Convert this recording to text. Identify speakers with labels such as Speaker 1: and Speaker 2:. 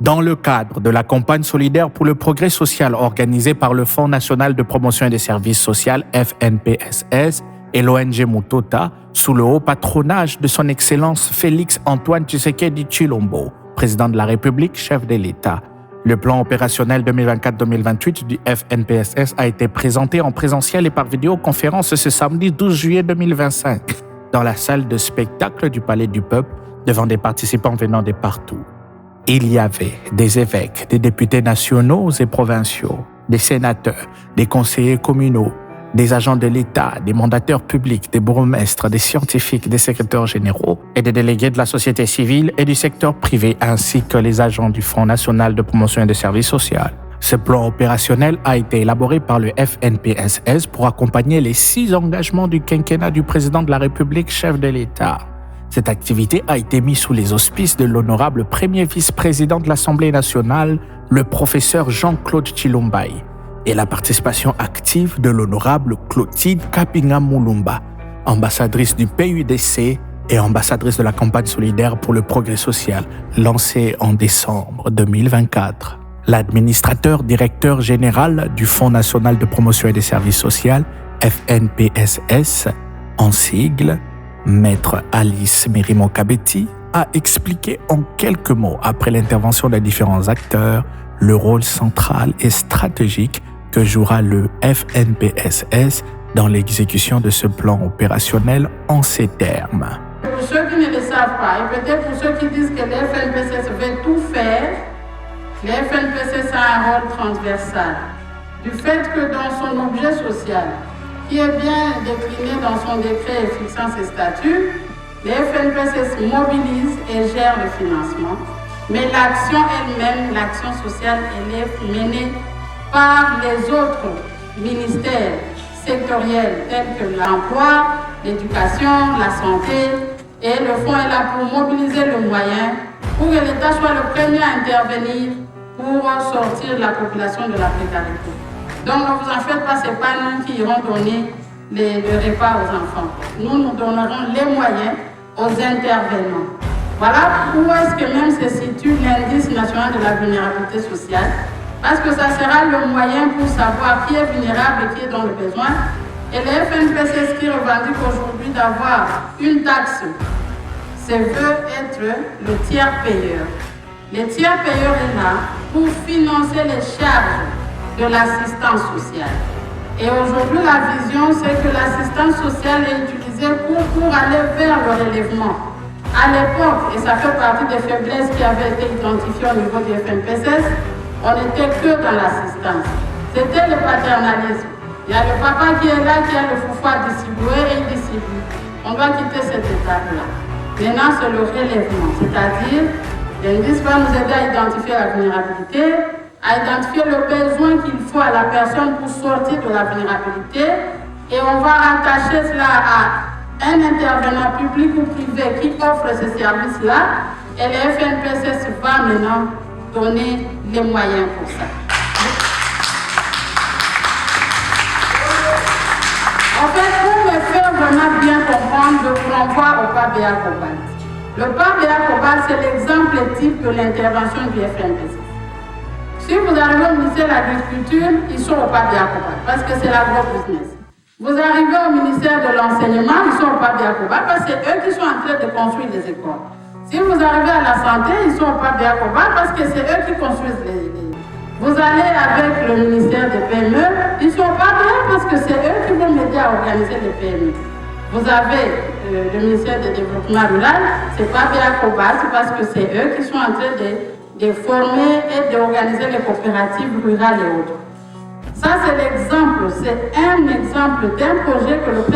Speaker 1: Dans le cadre de la campagne solidaire pour le progrès social organisée par le Fonds national de promotion des services sociaux FNPSS et l'ONG Mutota, sous le haut patronage de son Excellence Félix Antoine Tshisekedi Tshilombo, président de la République, chef de l'État. Le plan opérationnel 2024-2028 du FNPSS a été présenté en présentiel et par vidéoconférence ce samedi 12 juillet 2025 dans la salle de spectacle du Palais du Peuple devant des participants venant de partout. Il y avait des évêques, des députés nationaux et provinciaux, des sénateurs, des conseillers communaux, des agents de l'État, des mandataires publics, des bourgmestres, des scientifiques, des secrétaires généraux et des délégués de la société civile et du secteur privé, ainsi que les agents du Fonds national de promotion et des services sociaux. Ce plan opérationnel a été élaboré par le FNPSS pour accompagner les 6 engagements du quinquennat du président de la République, chef de l'État. Cette activité a été mise sous les auspices de l'honorable premier vice-président de l'Assemblée nationale, le professeur Jean-Claude Tshilombo, et la participation active de l'honorable Clotilde Kapinga Mulumba, ambassadrice du PUDC et ambassadrice de la campagne solidaire pour le progrès social, lancée en décembre 2024. L'administrateur directeur général du Fonds national de promotion et des services sociaux, FNPSS, en sigle, Maître Alice Mirimo-Kabeti, a expliqué en quelques mots, après l'intervention des différents acteurs, le rôle central et stratégique que jouera le FNPSS dans l'exécution de ce plan opérationnel en ces termes.
Speaker 2: Pour ceux qui ne le savent pas, et peut-être pour ceux qui disent que le FNPSS veut tout faire, le FNPSS a un rôle transversal. Du fait que dans son objet social, qui est bien décliné dans son décret fixant ses statuts, le FNPSS mobilise et gère le financement, mais l'action elle-même, l'action sociale, elle est menée par les autres ministères sectoriels tels que l'emploi, l'éducation, la santé, et le fonds est là pour mobiliser le moyen pour que l'État soit le premier à intervenir pour sortir la population de la précarité. Donc ne vous en faites pas, ce n'est pas nous qui irons donner le repas aux enfants. Nous donnerons les moyens aux intervenants. Voilà où est-ce que même se situe l'indice national de la vulnérabilité sociale, parce que ça sera le moyen pour savoir qui est vulnérable et qui est dans le besoin. Et le FNPSS qui revendique aujourd'hui d'avoir une taxe, se veut être le tiers payeur. Le tiers payeur est là pour financer les charges de l'assistance sociale. Et aujourd'hui, la vision, c'est que l'assistance sociale est utilisée pour aller vers le relèvement. À l'époque, et ça fait partie des faiblesses qui avaient été identifiées au niveau du FNPSS, on n'était que dans l'assistance. C'était le paternalisme. Il y a le papa qui est là, qui a le foufou à distribuer et il distribue. On doit quitter cette étape-là. Maintenant, c'est le relèvement, c'est-à-dire l'indice va nous aider à identifier la vulnérabilité, à identifier le besoin qu'il faut à la personne pour sortir de la vulnérabilité, et on va rattacher cela à un intervenant public ou privé qui offre ces services-là, et le FNPSS va maintenant donner les moyens pour ça. En fait, pour me faire vraiment bien comprendre, je vous renvoie au PABA Cobalt. Le PABA Cobalt, c'est l'exemple type de l'intervention du FNPSS. Si vous arrivez au ministère de l'Agriculture, ils sont au PABA Cobalt parce que c'est l'agro-business. Vous arrivez au ministère de l'Enseignement, ils sont au PABA Cobalt parce que c'est eux qui sont en train de construire des écoles. Si vous arrivez à la santé, ils sont au PABA Cobalt parce que c'est eux qui construisent les. Vous allez avec le ministère des PME, ils sont pas bien parce que c'est eux qui vont m'aider à organiser les PME. Vous avez le ministère du Développement rural, c'est pas bien Cobalt parce que c'est eux qui sont en train de former et d'organiser les coopératives rurales et autres. Ça, c'est l'exemple, c'est un exemple d'un projet que le